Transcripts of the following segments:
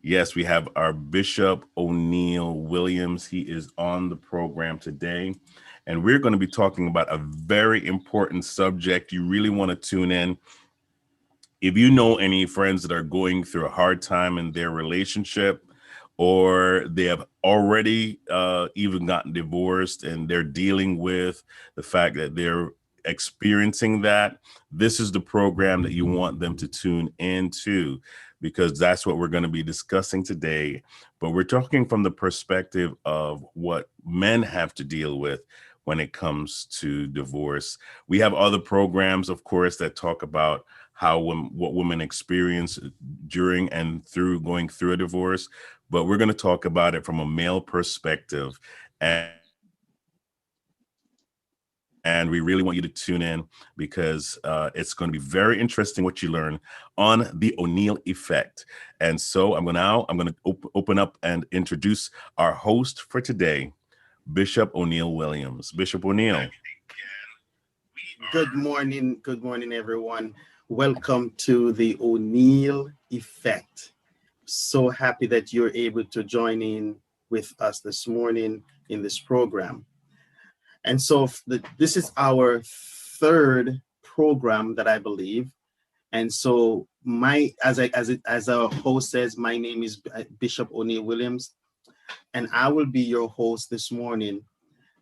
Yes, we have our Bishop Oneil Williams. He is on the program today, and we're going to be talking about a very important subject. You really want to tune in. If you know any friends that are going through a hard time in their relationship, or they have already even gotten divorced and they're dealing with the fact that they're experiencing that, this is the program that you want them to tune into, because that's what we're going to be discussing today. But we're talking from the perspective of what men have to deal with when it comes to divorce. We have other programs, of course, that talk about what women experience during and through going through a divorce, but we're going to talk about it from a male perspective. And we really want you to tune in because it's going to be very interesting what you learn on the Oneil effect. And so I'm going to open up and introduce our host for today, Bishop Oneil Williams. Bishop Oneil. Good morning, everyone. Welcome to the O'Neill Effect. So happy that you're able to join in with us this morning in this program. And so this is our third program that I believe. And so as our host says, my name is Bishop O'Neill Williams, and I will be your host this morning.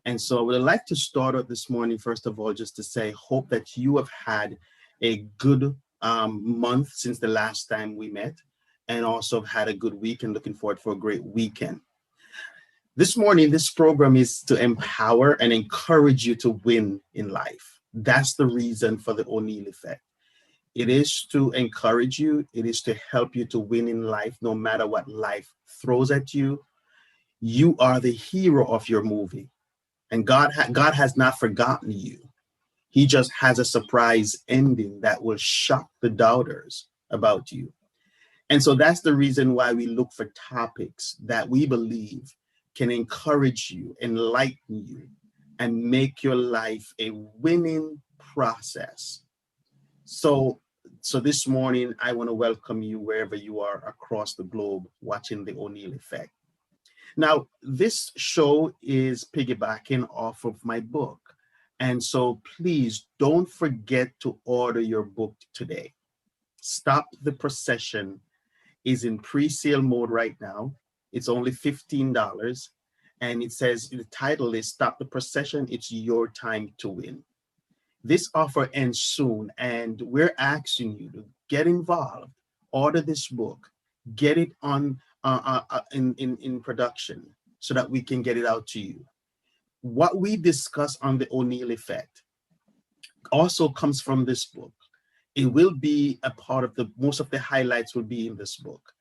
And so I would like to start out this morning, first of all, just to say, hope that you have had a good month since the last time we met, and also have had a good week and looking forward for a great weekend. This morning, this program is to empower and encourage you to win in life. That's the reason for the O'Neill effect. It is to encourage you. It is to help you to win in life, no matter what life throws at you. You are the hero of your movie. And God has not forgotten you. He just has a surprise ending that will shock the doubters about you. And so that's the reason why we look for topics that we believe can encourage you, enlighten you, and make your life a winning process. So, so this morning, I want to welcome you wherever you are across the globe watching the O'Neill Effect. Now, this show is piggybacking off of my book. And so please don't forget to order your book today. Stop the Procession is in pre-sale mode right now. It's only $15. And it says the title is Stop the Procession. It's your time to win. This offer ends soon, and we're asking you to get involved, order this book, get it on in production so that we can get it out to you. What we discuss on the O'Neill effect also comes from this book. It will be a part of the most of the highlights will be in this book.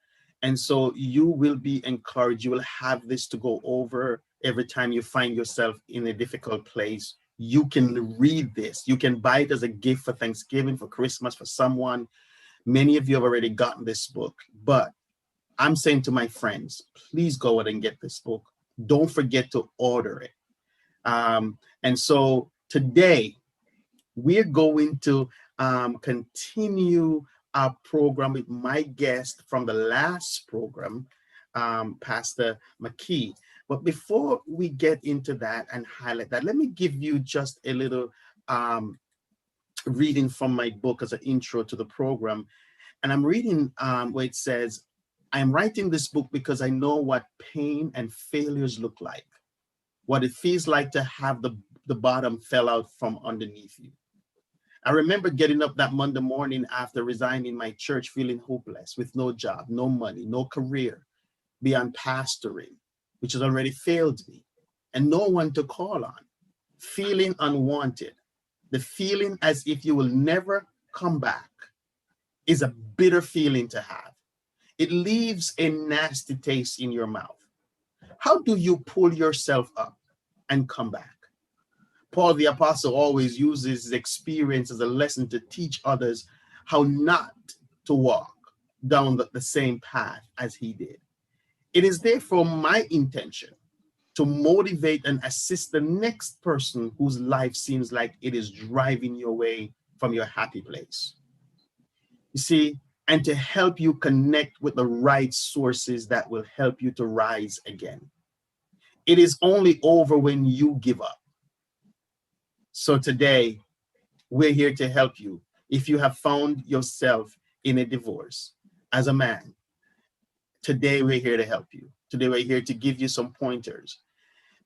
And so you will be encouraged. You will have this to go over every time you find yourself in a difficult place. You can read this. You can buy it as a gift for Thanksgiving, for Christmas, for someone. Many of you have already gotten this book, but I'm saying to my friends, please go out and get this book. Don't forget to order it. And so today, we're going to continue our program with my guest from the last program, Pastor McKee. But before we get into that and highlight that, let me give you just a little reading from my book as an intro to the program. And I'm reading where it says, I'm writing this book because I know what pain and failures look like, what it feels like to have the bottom fell out from underneath you. I remember getting up that Monday morning after resigning my church, feeling hopeless, with no job, no money, no career beyond pastoring, which has already failed me, and no one to call on, feeling unwanted. The feeling as if you will never come back is a bitter feeling to have. It leaves a nasty taste in your mouth. How do you pull yourself up and come back? Paul the Apostle always uses his experience as a lesson to teach others how not to walk down the same path as he did. It is therefore my intention to motivate and assist the next person whose life seems like it is driving you away from your happy place. You see, and to help you connect with the right sources that will help you to rise again. It is only over when you give up. So today, we're here to help you. If you have found yourself in a divorce as a man, today we're here to help you. Today we're here to give you some pointers.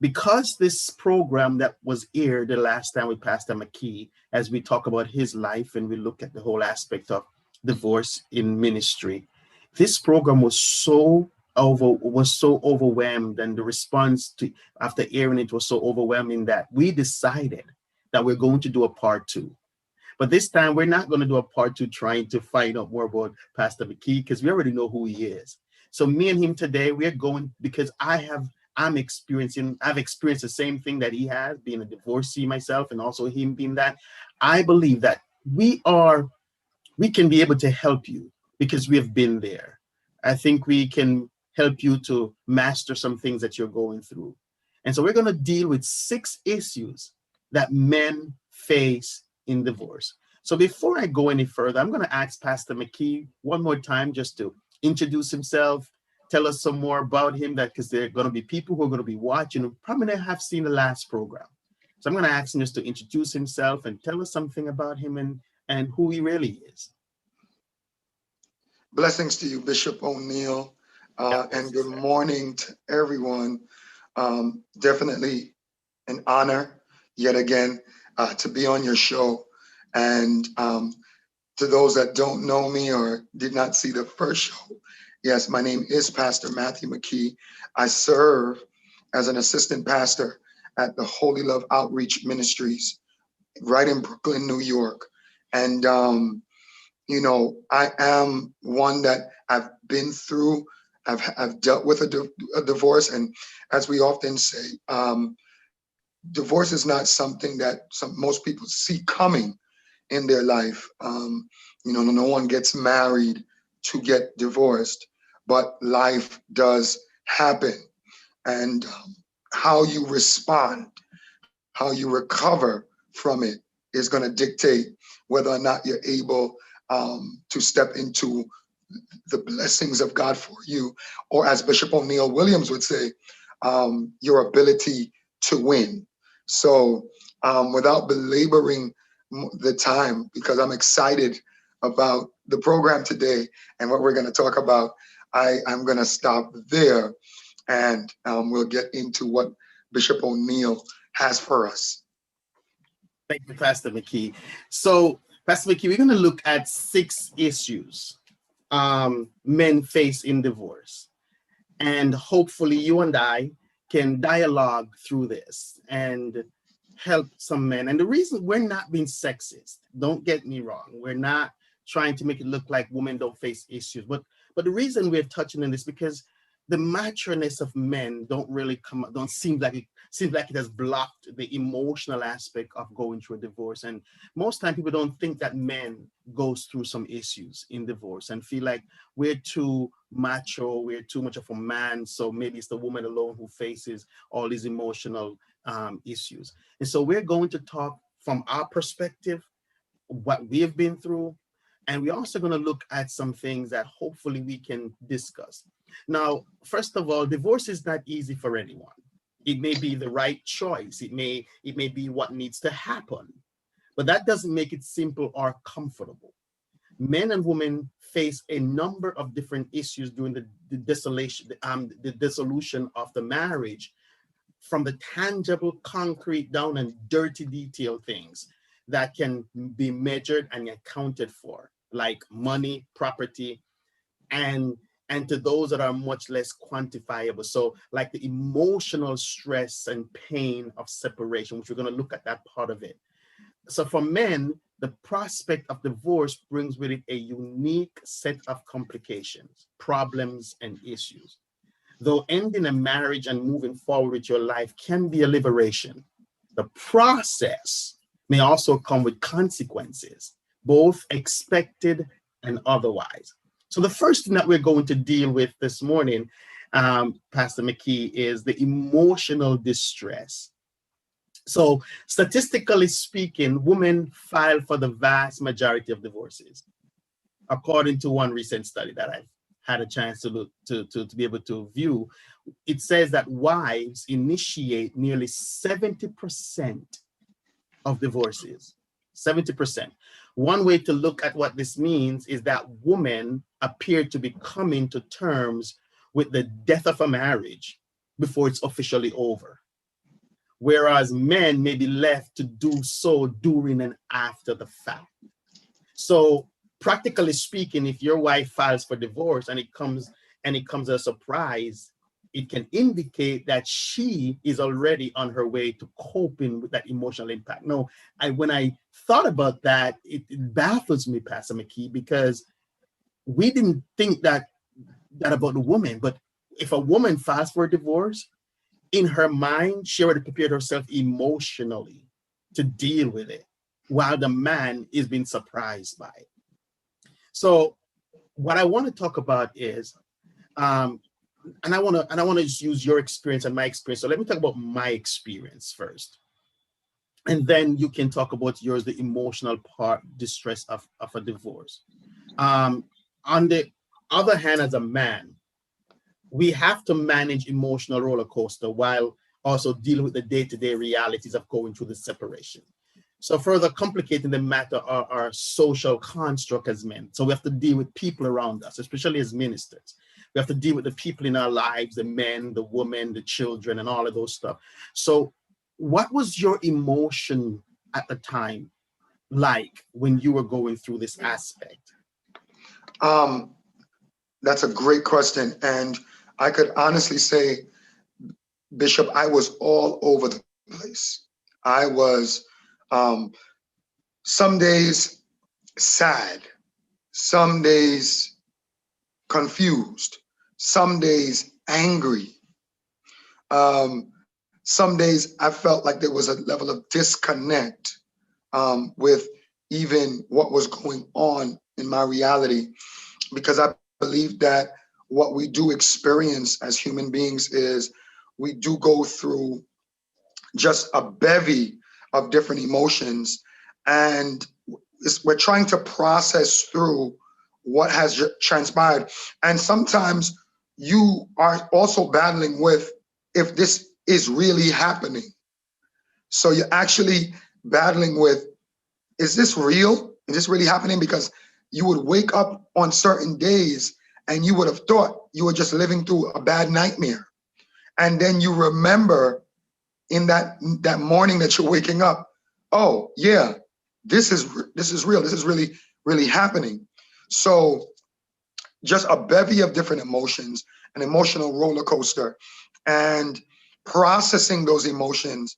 Because this program that was aired the last time with Pastor McKee, as we talk about his life and we look at the whole aspect of divorce in ministry, this program was so overwhelmed, and the response to after airing it was so overwhelming that we decided that we're going to do a part two. But this time, we're not going to do a part two trying to find out more about Pastor McKee, because we already know who he is. So me and him today, we're going, because I've experienced the same thing that he has, being a divorcee myself, and also him being that. I believe that we can be able to help you because we have been there. I think we can help you to master some things that you're going through. And so we're going to deal with 6 issues that men face in divorce. So before I go any further, I'm going to ask Pastor McKee one more time just to introduce himself, tell us some more about him, that because there are going to be people who are going to be watching who probably have seen the last program. So I'm going to ask him just to introduce himself and tell us something about him and who he really is. Blessings to you, Bishop Oneil, and good morning to everyone. Definitely an honor yet again to be on your show. And to those that don't know me or did not see the first show, yes, my name is Pastor Matthew McKee. I serve as an assistant pastor at the Holy Love Outreach Ministries right in Brooklyn, New York. And I am one that I've been through. I've dealt with a divorce, and as we often say, divorce is not something that most people see coming in their life. No one gets married to get divorced, but life does happen, and how you respond, how you recover from it, is going to dictate whether or not you're able to step into the blessings of God for you, or as Bishop Oneil Williams would say, your ability to win. So without belaboring the time, because I'm excited about the program today and what we're going to talk about, I'm going to stop there, and we'll get into what Bishop Oneil has for us. Thank you, Pastor McKee. So, Pastor McKee, we're going to look at 6 issues men face in divorce. And hopefully you and I can dialogue through this and help some men. And the reason we're not being sexist, don't get me wrong, we're not trying to make it look like women don't face issues. But the reason we're touching on this, because the matureness of men don't seem like it has blocked the emotional aspect of going through a divorce. And most time people don't think that men goes through some issues in divorce and feel like we're too macho, we're too much of a man, so maybe it's the woman alone who faces all these emotional issues. And so we're going to talk from our perspective, what we have been through, and we're also going to look at some things that hopefully we can discuss. Now, first of all, divorce is not easy for anyone. It may be the right choice. It may be what needs to happen, but that doesn't make it simple or comfortable. Men and women face a number of different issues during the dissolution of the marriage, from the tangible, concrete down and dirty detail things that can be measured and accounted for, like money, property, and to those that are much less quantifiable. So like the emotional stress and pain of separation, which we're going to look at that part of it. So for men, the prospect of divorce brings with it a unique set of complications, problems, and issues. Though ending a marriage and moving forward with your life can be a liberation, the process may also come with consequences, both expected and otherwise. So the first thing that we're going to deal with this morning, Pastor McKee, is the emotional distress. So statistically speaking, women file for the vast majority of divorces. according to one recent study that I've had a chance to look to be able to view, it says that wives initiate nearly 70% of divorces. 70%. One way to look at what this means is that women appear to be coming to terms with the death of a marriage before it's officially over, whereas men may be left to do so during and after the fact. So practically speaking, if your wife files for divorce and it comes as a surprise, it can indicate that she is already on her way to coping with that emotional impact. No, when I thought about that, it baffles me, Pastor McKee, because we didn't think that about the woman. But if a woman files for a divorce, in her mind, she already prepared herself emotionally to deal with it, while the man is being surprised by it. So what I want to talk about is, and I want to just use your experience and my experience. So let me talk about my experience first, and then you can talk about yours, the emotional part, distress of a divorce. On the other hand, as a man, we have to manage emotional roller coaster while also dealing with the day-to-day realities of going through the separation. So further complicating the matter are our social construct as men. So we have to deal with people around us, especially as ministers. We have to deal with the people in our lives, the men, the women, the children, and all of those stuff. So what was your emotion at the time like when you were going through this aspect? That's a great question. And I could honestly say, Bishop, I was all over the place. I was some days sad, some days confused, some days angry. Some days I felt like there was a level of disconnect with even what was going on in my reality, because I believe that what we do experience as human beings is we do go through just a bevy of different emotions, and we're trying to process through what has transpired. And sometimes you are also battling with if this is really happening. So you're actually battling with, is this real? Is this really happening? Because you would wake up on certain days and you would have thought you were just living through a bad nightmare. And then you remember in that morning that you're waking up, oh yeah, this is real. This is really happening. So just a bevy of different emotions, an emotional roller coaster, and processing those emotions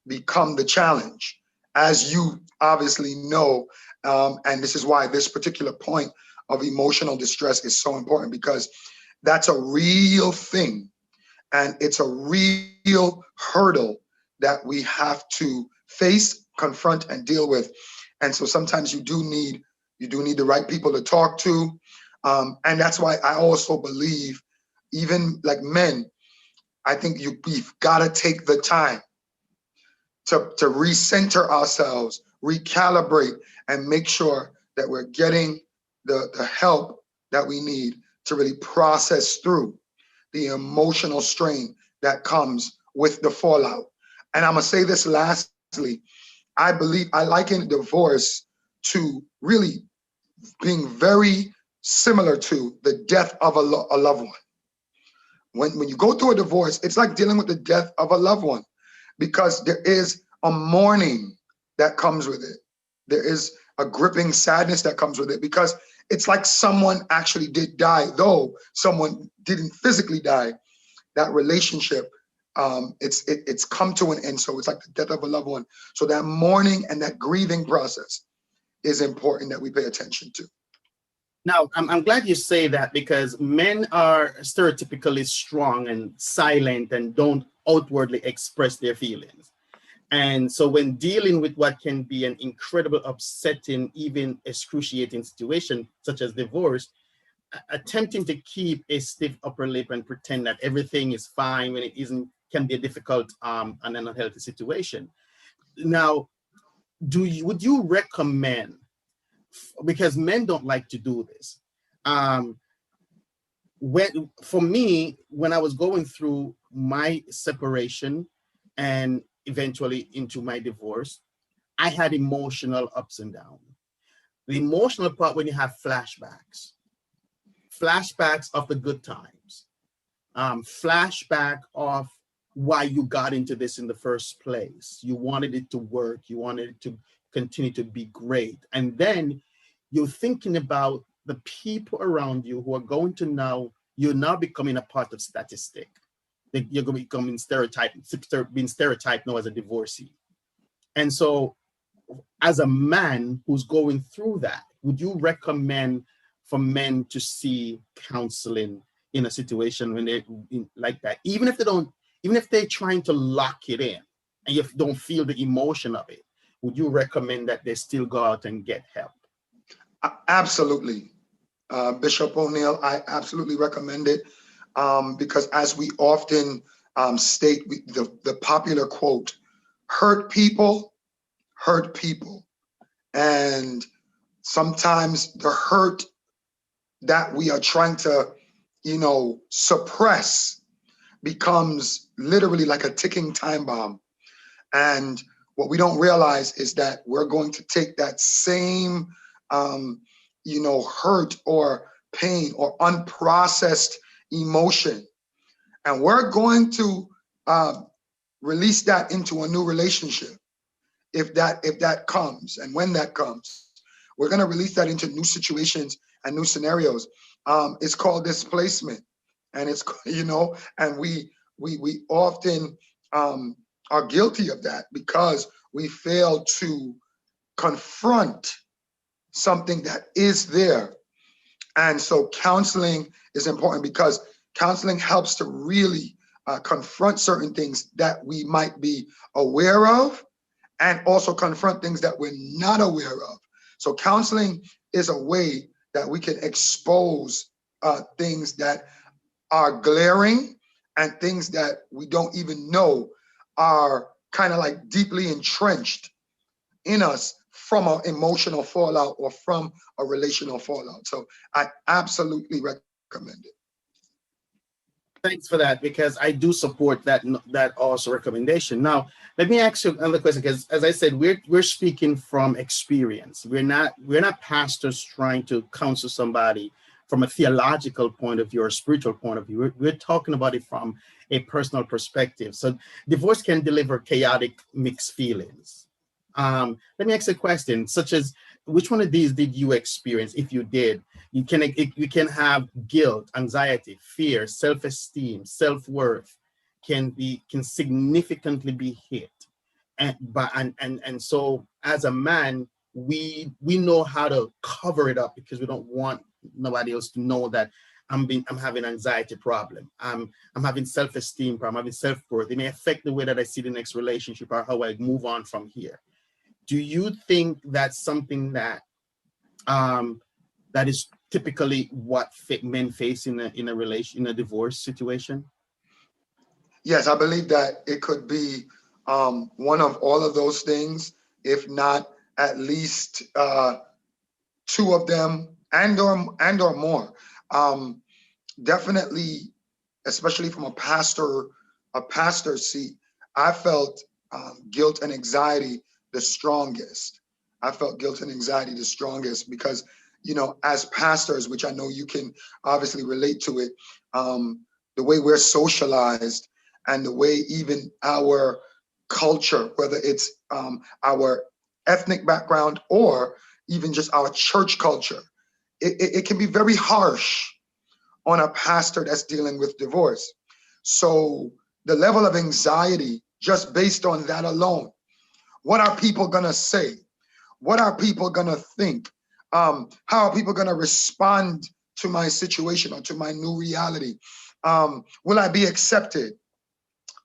become the challenge, as you obviously know. And this is why this particular point of emotional distress is so important, because that's a real thing. And it's a real hurdle that we have to face, confront, and deal with. And so sometimes you do need the right people to talk to. And that's why I also believe, even like men, I think we've got to take the time to recenter ourselves, recalibrate, and make sure that we're getting the help that we need to really process through the emotional strain that comes with the fallout. And I'm gonna say this lastly, I liken divorce to really being very similar to the death of a loved one. When you go through a divorce, it's like dealing with the death of a loved one, because there is a mourning that comes with it. There is a gripping sadness that comes with it, because it's like someone actually did die, though someone didn't physically die. That relationship, it's come to an end. So it's like the death of a loved one. So that mourning and that grieving process is important that we pay attention to. Now, I'm glad you say that, because men are stereotypically strong and silent and don't outwardly express their feelings. And so when dealing with what can be an incredible, upsetting, even excruciating situation, such as divorce, attempting to keep a stiff upper lip and pretend that everything is fine when it isn't can be a difficult and an unhealthy situation. Now, would you recommend because men don't like to do this. For me, when I was going through my separation and eventually into my divorce, I had emotional ups and downs. The emotional part when you have flashbacks of the good times, flashback of why you got into this in the first place. You wanted it to work. You wanted it to continue to be great. And then you're thinking about the people around you who are going to you're now becoming a part of statistic. You're going to become being stereotyped now as a divorcee. And so as a man who's going through that, would you recommend for men to see counseling in a situation when they're like that, even if they're trying to lock it in and you don't feel the emotion of it? Would you recommend that they still go out and get help? Absolutely. Bishop Oneil, I absolutely recommend it, because as we often state, the popular quote, hurt people, and sometimes the hurt that we are trying to, suppress becomes literally like a ticking time bomb. And what we don't realize is that we're going to take that same, hurt or pain or unprocessed emotion, and we're going to release that into a new relationship. If that comes, and when that comes, we're going to release that into new situations and new scenarios. It's called displacement, and it's and we often are guilty of that because we fail to confront something that is there. And so counseling is important because counseling helps to really confront certain things that we might be aware of, and also confront things that we're not aware of. So counseling is a way that we can expose things that are glaring and things that we don't even know are kind of like deeply entrenched in us from an emotional fallout or from a relational fallout. So I absolutely recommend it. Thanks for that, because I do support that also recommendation. Now, let me ask you another question, because as I said, we're speaking from experience. We're not pastors trying to counsel somebody from a theological point of view or a spiritual point of view. We're talking about it from a personal perspective. So divorce can deliver chaotic, mixed feelings. Let me ask a question, such as, which one of these did you experience? If you did, you can have guilt, anxiety, fear, self-esteem, self-worth can significantly be hit. And so as a man, we know how to cover it up because we don't want nobody else to know that I'm having anxiety problem. I'm having self-esteem problem, I'm having self-worth. It may affect the way that I see the next relationship or how I move on from here. Do you think that's something that that is typically what men face in a divorce situation? Yes, I believe that it could be one of all of those things, if not at least two of them, and or more. Definitely, especially from a pastor's seat, I felt guilt and anxiety the strongest. I felt guilt and anxiety the strongest because, as pastors, which I know you can obviously relate to it, the way we're socialized and the way even our culture, whether it's our ethnic background or even just our church culture, it can be very harsh on a pastor that's dealing with divorce. So the level of anxiety, just based on that alone, what are people gonna say? What are people gonna think? How are people gonna respond to my situation or to my new reality? Will I be accepted?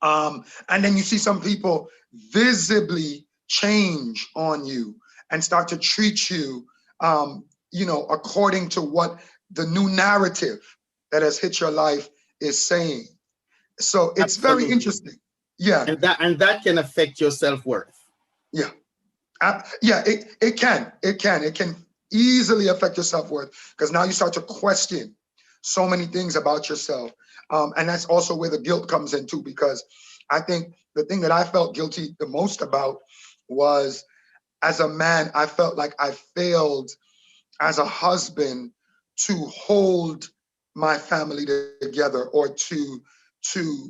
And then you see some people visibly change on you and start to treat you, according to what the new narrative that has hit your life is saying. So it's very Absolutely. interesting. Yeah. And that can affect your self-worth. Yeah. Yeah. It can. easily affect your self-worth, because now you start to question so many things about yourself. And that's also where the guilt comes in too, because I think the thing that I felt guilty the most about was, as a man, I felt like I failed as a husband to hold my family together, or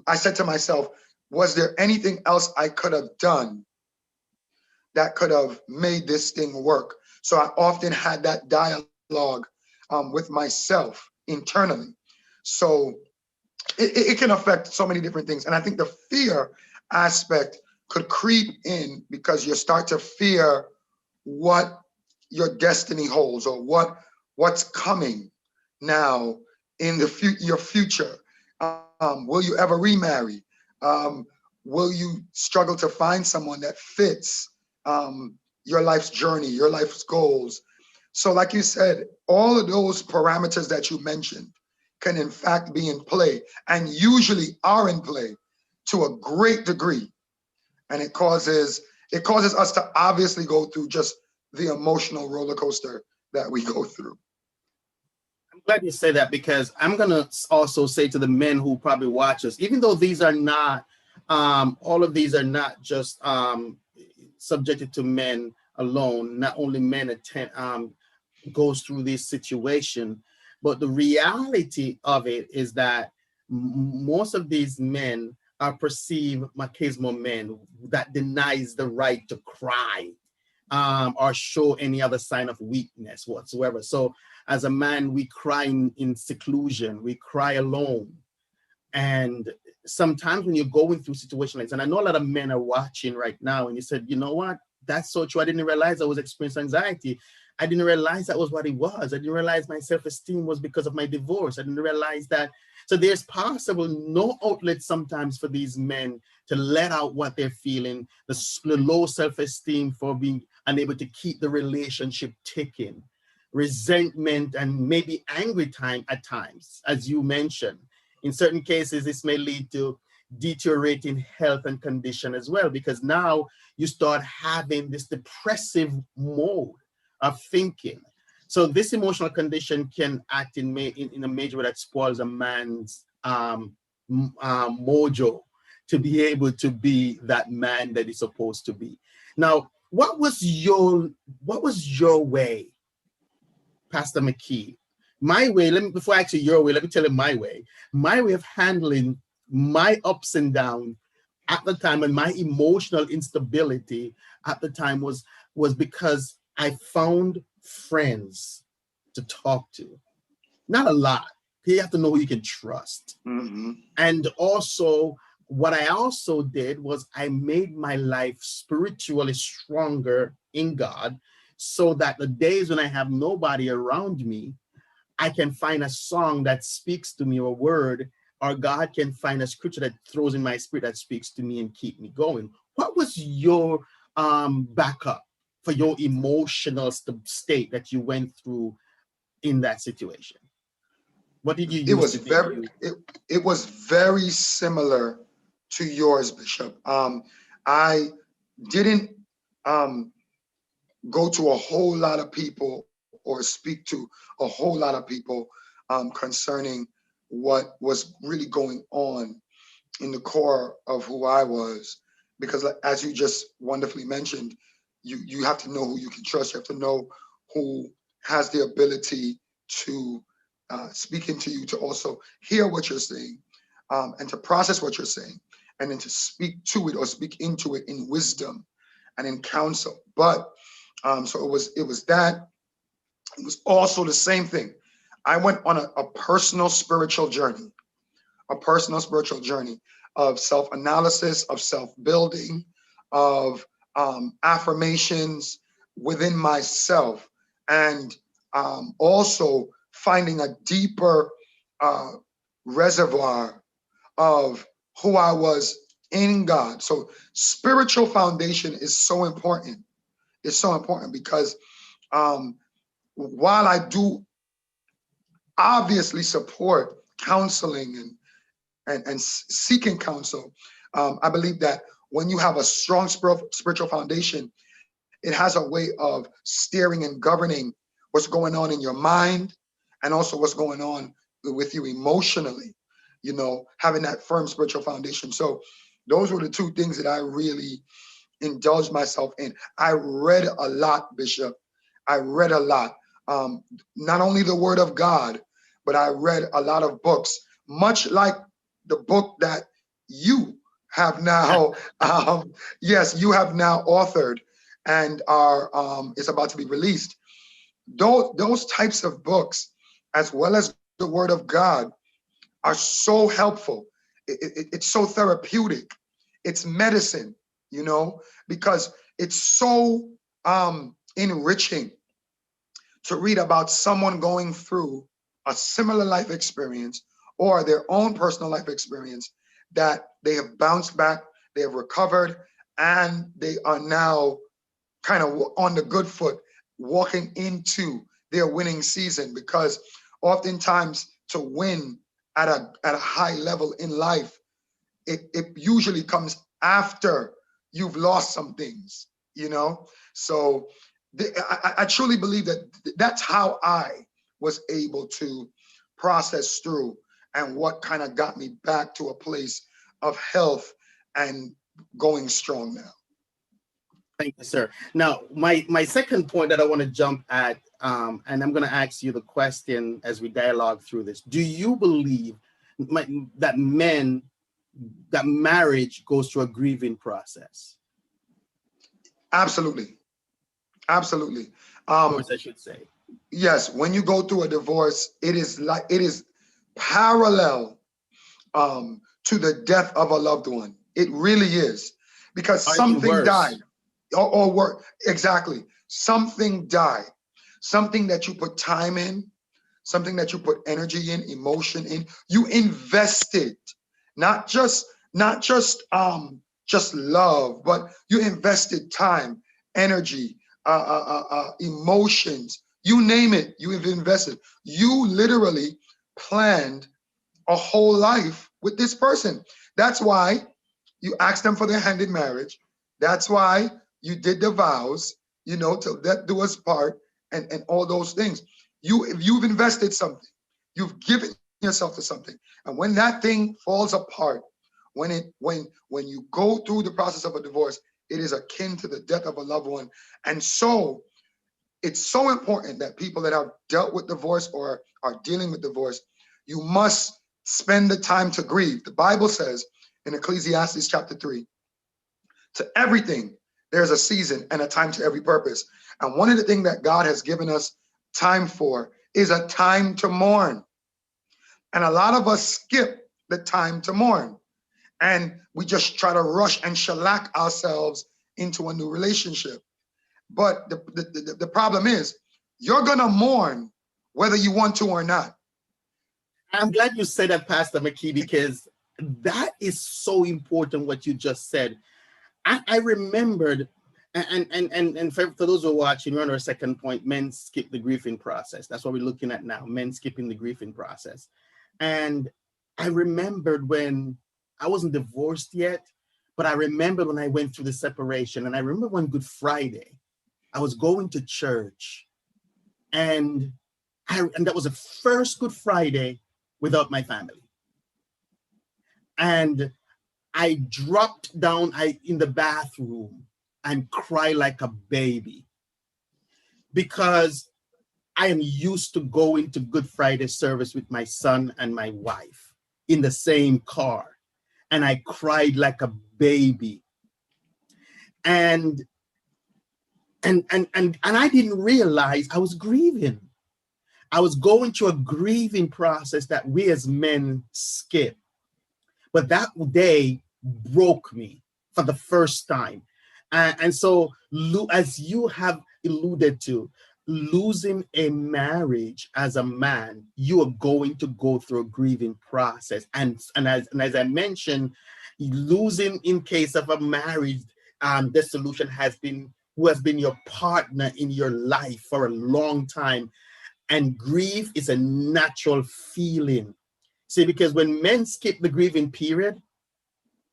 I said to myself, was there anything else I could have done that could have made this thing work? So I often had that dialogue with myself internally. So it can affect so many different things. And I think the fear aspect could creep in, because you start to fear what your destiny holds, or what's coming now in your future. Will you ever remarry? Will you struggle to find someone that fits your life's journey, your life's goals? So like you said, all of those parameters that you mentioned can in fact be in play, and usually are in play to a great degree. And it causes us to obviously go through just the emotional roller coaster that we go through. I'm glad you say that, because I'm going to also say to the men who probably watch us, even though these are not, all of these are not just subjected to men alone. Not only men goes through this situation, but the reality of it is that most of these men are perceived machismo men that denies the right to cry, or show any other sign of weakness whatsoever. So as a man, we cry in seclusion, we cry alone. And sometimes when you're going through situations like this, and I know a lot of men are watching right now, and you said, you know what, that's so true. I didn't realize I was experiencing anxiety. I didn't realize that was what it was. I didn't realize my self-esteem was because of my divorce. I didn't realize that. So there's possible no outlet sometimes for these men to let out what they're feeling, the low self-esteem for being unable to keep the relationship ticking, resentment, and maybe angry time at times, as you mentioned. In certain cases, this may lead to deteriorating health and condition as well, because now you start having this depressive mode of thinking. So this emotional condition can act in a major way that spoils a man's mojo to be able to be that man that he's supposed to be. Now, what was your way, Pastor McKee? My way, before I ask you your way, let me tell you my way. My way of handling my ups and downs at the time, and my emotional instability at the time was because I found friends to talk to. Not a lot. You have to know who you can trust. Mm-hmm. And also, what I also did was I made my life spiritually stronger in God, so that the days when I have nobody around me, I can find a song that speaks to me, or a word, or God can find a scripture that throws in my spirit that speaks to me and keep me going. What was your backup for your emotional state that you went through in that situation? What did you use to do? It was very similar to yours, Bishop. I didn't go to a whole lot of people or speak to a whole lot of people concerning what was really going on in the core of who I was, because as you just wonderfully mentioned, you have to know who you can trust. You have to know who has the ability to speak into you, to also hear what you're saying, and to process what you're saying, and then to speak to it or speak into it in wisdom and in counsel. But so it was that. It was also the same thing. I went on a personal spiritual journey, of self-analysis, of self-building, of affirmations within myself, and also finding a deeper reservoir of who I was in God. So spiritual foundation is so important. It's so important because while I do obviously support counseling and seeking counsel, I believe that when you have a strong spiritual foundation, it has a way of steering and governing what's going on in your mind, and also what's going on with you emotionally, having that firm spiritual foundation. So those were the two things that I really indulged myself in. I read a lot, Bishop. I read a lot. Not only the Word of God, but I read a lot of books, much like the book that you have now, yes, you have now authored and are is about to be released. Those types of books, as well as the Word of God, are so helpful. It's so therapeutic. It's medicine, because it's so enriching to read about someone going through a similar life experience or their own personal life experience, that they have bounced back, they have recovered, and they are now kind of on the good foot, walking into their winning season. Because oftentimes to win at a high level in life, it usually comes after you've lost some things, So I truly believe that that's how I was able to process through, and what kind of got me back to a place of health and going strong now. Thank you, sir. Now, my second point that I want to jump at, and I'm going to ask you the question as we dialogue through this. Do you believe that marriage goes through a grieving process? Absolutely. Absolutely. Divorce, I should say. Yes, when you go through a divorce, it is parallel to the death of a loved one. It really is, because Or even something worse. died, or work exactly. Something died, something that you put time in, something that you put energy in, emotion in. You invested, not just just love, but you invested time, energy, emotions. You name it, you have invested. You literally planned a whole life with this person. That's why you asked them for their hand in marriage. That's why you did the vows, till death do us part, and all those things. You've invested something. You've given yourself to something. And when that thing falls apart, when you go through the process of a divorce, it is akin to the death of a loved one. And so it's so important that people that have dealt with divorce or are dealing with divorce, you must spend the time to grieve. The Bible says in Ecclesiastes chapter 3, to everything there's a season and a time to every purpose. And one of the things that God has given us time for is a time to mourn. And a lot of us skip the time to mourn, and we just try to rush and shellac ourselves into a new relationship. But the problem is, you're gonna mourn whether you want to or not. I'm glad you said that, Pastor McKee, because that is so important what you just said. I remembered, and for those who are watching, we're on our second point: men skip the grieving process. That's what we're looking at now: men skipping the grieving process. And I remembered when I wasn't divorced yet, but I remember when I went through the separation. And I remember one Good Friday, I was going to church, and that was the first Good Friday without my family. And I dropped down in the bathroom and cried like a baby, because I am used to going to Good Friday service with my son and my wife in the same car. And I cried like a baby. And I didn't realize I was grieving. I was going through a grieving process that we as men skip. But that day broke me for the first time. And so, as you have alluded to, losing a marriage as a man, you are going to go through a grieving process. And as I mentioned, losing in case of a marriage dissolution who has been your partner in your life for a long time. And grief is a natural feeling. See, because when men skip the grieving period,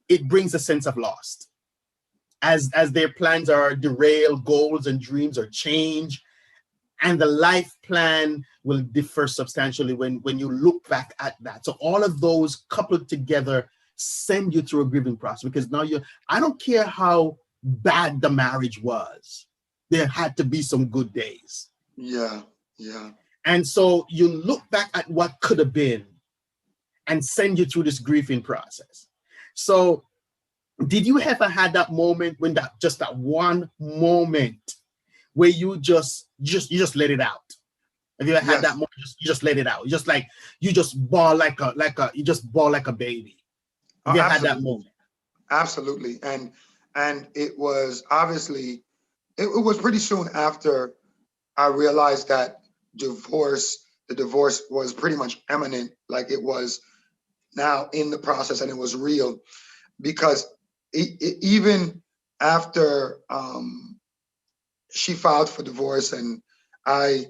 it brings a sense of loss. As their plans are derailed, goals and dreams are changed, and the life plan will differ substantially when you look back at that. So all of those coupled together send you through a grieving process, because now I don't care how bad the marriage was, there had to be some good days. Yeah. Yeah. And so you look back at what could have been and send you through this grieving process. So did you ever had that moment when that one moment where you just let it out? Have you ever had that Yes. moment? You just let it out. You just bawl like a baby. Have you had that Absolutely. moment? Absolutely. And it was obviously, it was pretty soon after I realized that the divorce was pretty much imminent, like it was now in the process and it was real. Because even after she filed for divorce, and I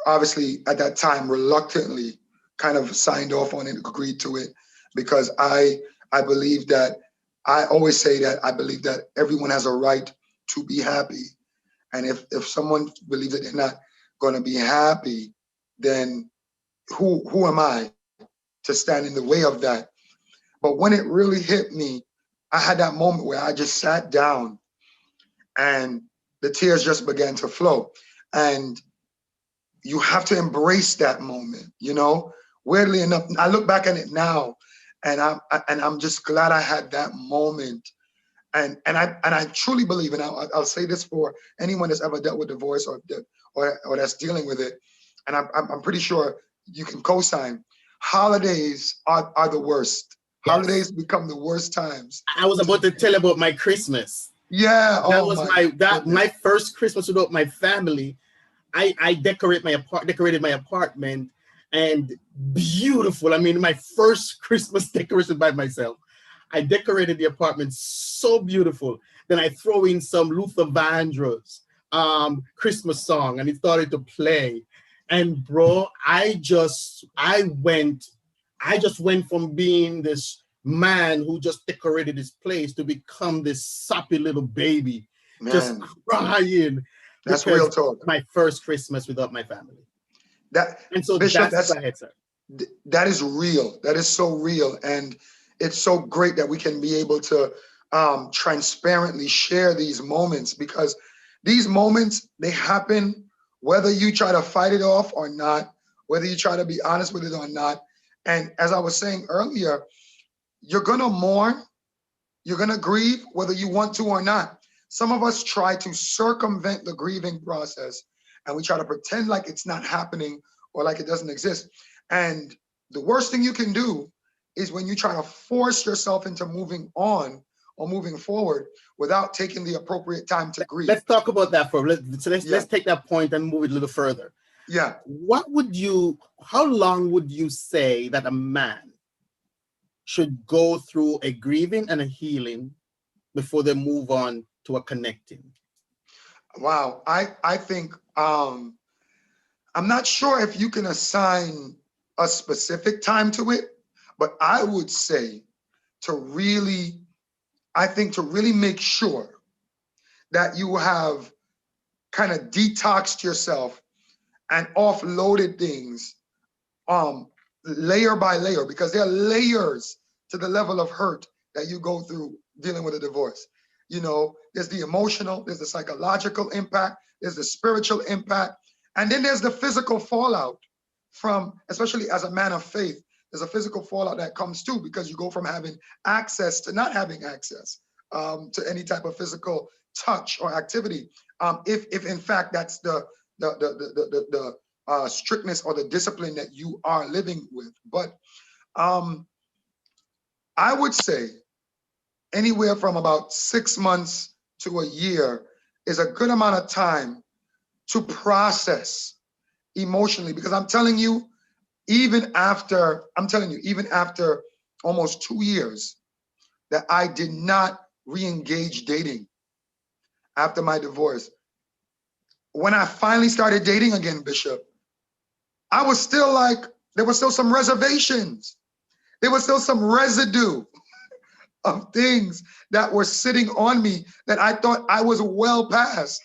obviously at that time reluctantly kind of signed off on it, agreed to it, because I believe that, I always say that I believe that everyone has a right to be happy. And if someone believes that they're not going to be happy, then who am I to stand in the way of that? But when it really hit me, I had that moment where I just sat down and the tears just began to flow. And you have to embrace that moment, you know. Weirdly enough, I look back at it now, and I'm just glad I had that moment. And I truly believe, and I'll say this for anyone that's ever dealt with divorce, or that's dealing with it, and I'm pretty sure you can co-sign. Holidays are the worst. Yes. Holidays become the worst times. I was about to tell you about my Christmas. Yeah. That Oh was my my goodness. first Christmas without my family. I decorated my apartment, and beautiful. I mean, my first Christmas decoration by myself. I decorated the apartment so beautiful. Then I throw in some Luther Vandross Christmas song, and it started to play. And bro, I just went from being this man who just decorated his place to become this soppy little baby, just Man, crying that's real because talk. my first Christmas without my family. That And so Bishop, that's, that's go ahead, sir. that is real. That is so real. And it's so great that we can be able to transparently share these moments, because these moments, they happen whether you try to fight it off or not, whether you try to be honest with it or not. And as I was saying earlier, you're going to mourn, you're going to grieve whether you want to or not. Some of us try to circumvent the grieving process, and we try to pretend like it's not happening or like it doesn't exist. And the worst thing you can do is when you try to force yourself into moving on or moving forward without taking the appropriate time to grieve. Let's talk about that for Yeah, let's take that point and move it a little further. yeah. How long would you say that a man should go through a grieving and a healing before they move on to a connecting? Wow. I think I'm not sure if you can assign a specific time to it, but I would say to really, I think to really make sure that you have kind of detoxed yourself and offloaded things layer by layer, because there are layers to the level of hurt that you go through dealing with a divorce. You know, there's the emotional, there's the psychological impact, there's the spiritual impact, and then there's the physical fallout from, especially as a man of faith, there's a physical fallout that comes too, because you go from having access to not having access to any type of physical touch or activity. If in fact that's the strictness or the discipline that you are living with. But I would say anywhere from about 6 months to a year is a good amount of time to process emotionally, because I'm telling you, even after almost 2 years that I did not re-engage dating after my divorce, when I finally started dating again, Bishop, I was still like, there was still some reservations. There was still some residue of things that were sitting on me that I thought I was well past.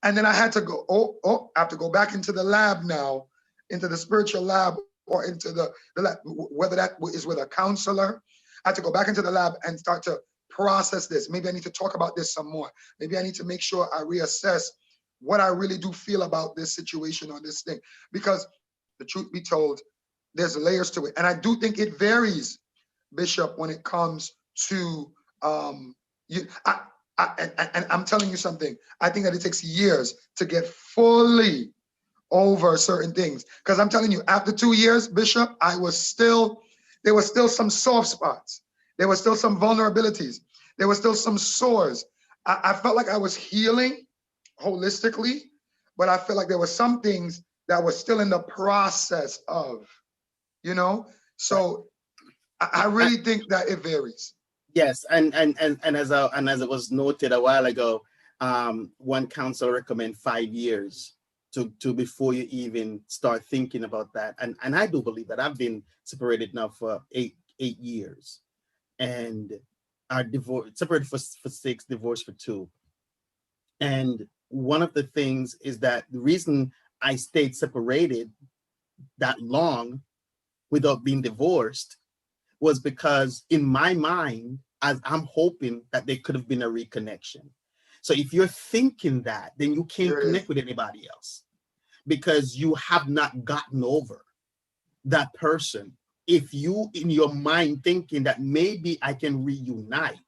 And then I had to go, I have to go back into the lab now, into the spiritual lab, or into the lab, whether that is with a counselor. I had to go back into the lab and start to process this. Maybe I need to talk about this some more. Maybe I need to make sure I reassess what I really do feel about this situation or this thing. Because the truth be told, there's layers to it. And I do think it varies, Bishop, when it comes to you. And I'm telling you something. I think that it takes years to get fully over certain things. Because I'm telling you, after 2 years, Bishop, there were still some soft spots. There were still some vulnerabilities. There were still some sores. I felt like I was healing holistically, but I felt like there were some things that were still in the process of, you know? So I really think that it varies. Yes, and as it was noted a while ago, one counselor recommend 5 years to before you even start thinking about that. And I do believe that. I've been separated now for eight years, and are divorced, separated for 6, divorced for 2. And one of the things is that the reason I stayed separated that long without being divorced was because in my mind, as I'm hoping that there could have been a reconnection. So if you're thinking that, then you can't Here it connect is. with anybody else because you have not gotten over that person. If you in your mind thinking that maybe I can reunite,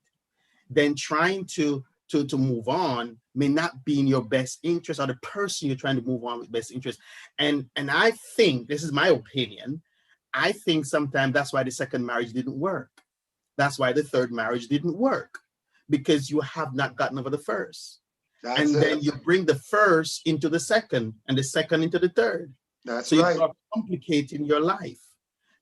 then trying to move on may not be in your best interest, or the person you're trying to move on with best interest. And I think, this is my opinion, I think sometimes that's why the second marriage didn't work. That's why the third marriage didn't work, because you have not gotten over the first. That's And then it. you bring the first into the second and the second into the third. That's So you right. start complicating your life.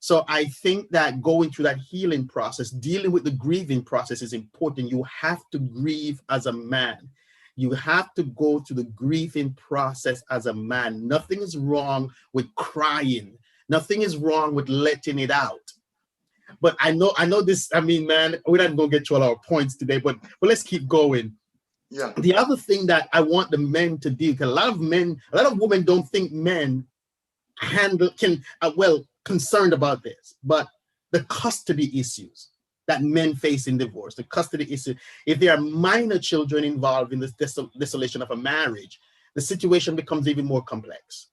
So I think that going through that healing process, dealing with the grieving process is important. You have to grieve as a man. You have to go through the grieving process as a man. Nothing is wrong with crying. Nothing is wrong with letting it out. But I know this. I mean, man, we're not gonna get to all our points today, but let's keep going. Yeah. The other thing that I want the men to do, because a lot of women don't think men concerned about this, but the custody issues that men face in divorce, the custody issue, if there are minor children involved in this dissolution of a marriage, the situation becomes even more complex.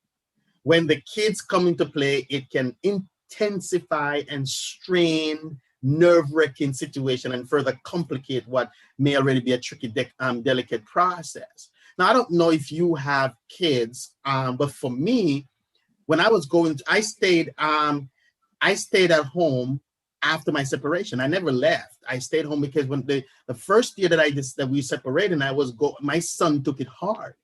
When the kids come into play, it can intensify and strain nerve-wracking situation and further complicate what may already be a tricky, delicate process. Now, I don't know if you have kids, but for me, when I was going, I stayed at home after my separation. I never left. I stayed home because when the first year that we separated, my son took it hard.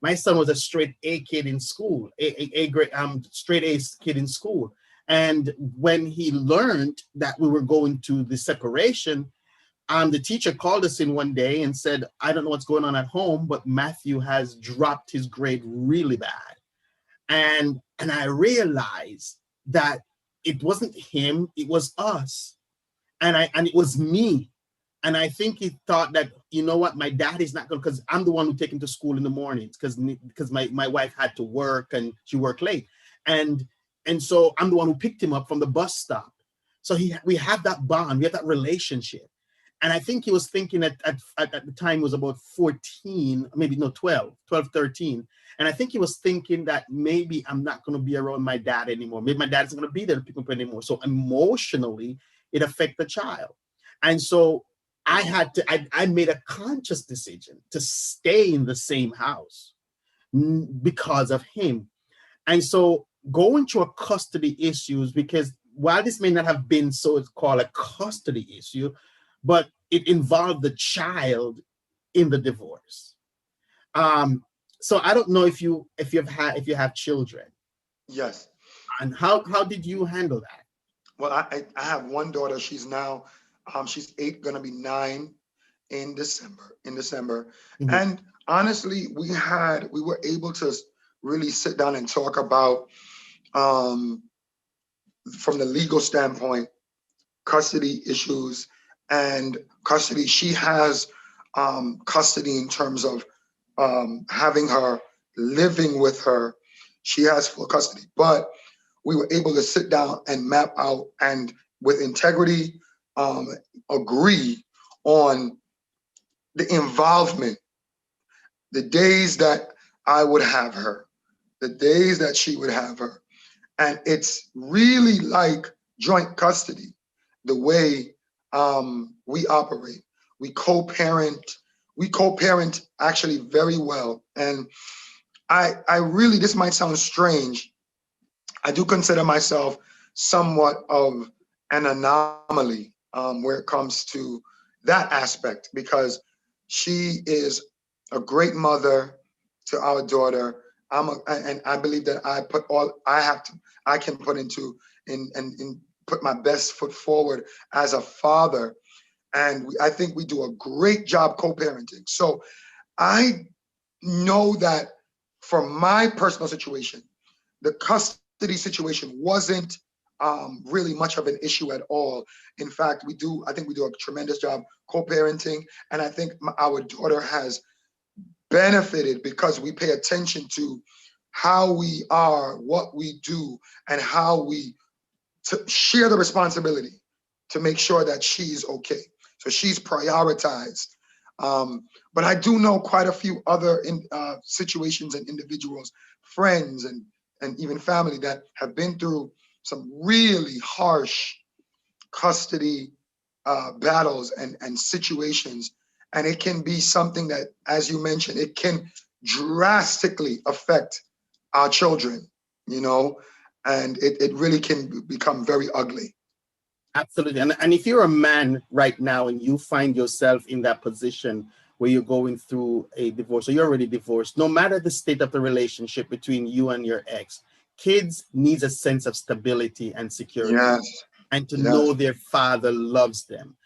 My son was a straight A kid in school, a grade, straight A kid in school. And when he learned that we were going to the separation, the teacher called us in one day and said, "I don't know what's going on at home, but Matthew has dropped his grade really bad." And I realized that it wasn't him, it was us. And it was me. And I think he thought that, you know what, my dad is not going, because I'm the one who take him to school in the mornings, because my wife had to work and she worked late. And so I'm the one who picked him up from the bus stop. So we have that bond, we have that relationship. And I think he was thinking at the time was about 14, maybe no, 12, 13. And I think he was thinking that maybe I'm not going to be around my dad anymore. Maybe my dad's going to be there to pick me up anymore. So emotionally, it affects the child. And so I made a conscious decision to stay in the same house because of him. And so going through a custody issues, because while this may not have been so it's called a custody issue, but it involved the child in the divorce. So I don't know if you have children, Yes. and how did you handle that? Well, I have one daughter. She's now she's 8, gonna be 9 in December. Mhm. And honestly, we were able to really sit down and talk about um, from the legal standpoint, custody issues and custody. She has custody in terms of having her, living with her. She has full custody, but we were able to sit down and map out and with integrity agree on the involvement, the days that I would have her, the days that she would have her. And it's really like joint custody, the way we operate. We co-parent, we co-parent actually very well. And I really, this might sound strange, I do consider myself somewhat of an anomaly where it comes to that aspect, because she is a great mother to our daughter. And I believe that I put all I have to, I can put into and put my best foot forward as a father. And I think we do a great job co-parenting. So I know that for my personal situation, the custody situation wasn't really much of an issue at all. In fact, I think we do a tremendous job co-parenting. And I think our daughter has benefited because we pay attention to how we are, what we do, and how we share the responsibility to make sure that she's okay. So she's prioritized. But I do know quite a few other situations and individuals, friends, and even family that have been through some really harsh custody battles and situations. And it can be something that, as you mentioned, it can drastically affect our children, you know, and it really can become very ugly. Absolutely. And if you're a man right now and you find yourself in that position where you're going through a divorce or you're already divorced, no matter the state of the relationship between you and your ex, kids needs a sense of stability and security Yes, and to yes, know their father loves them.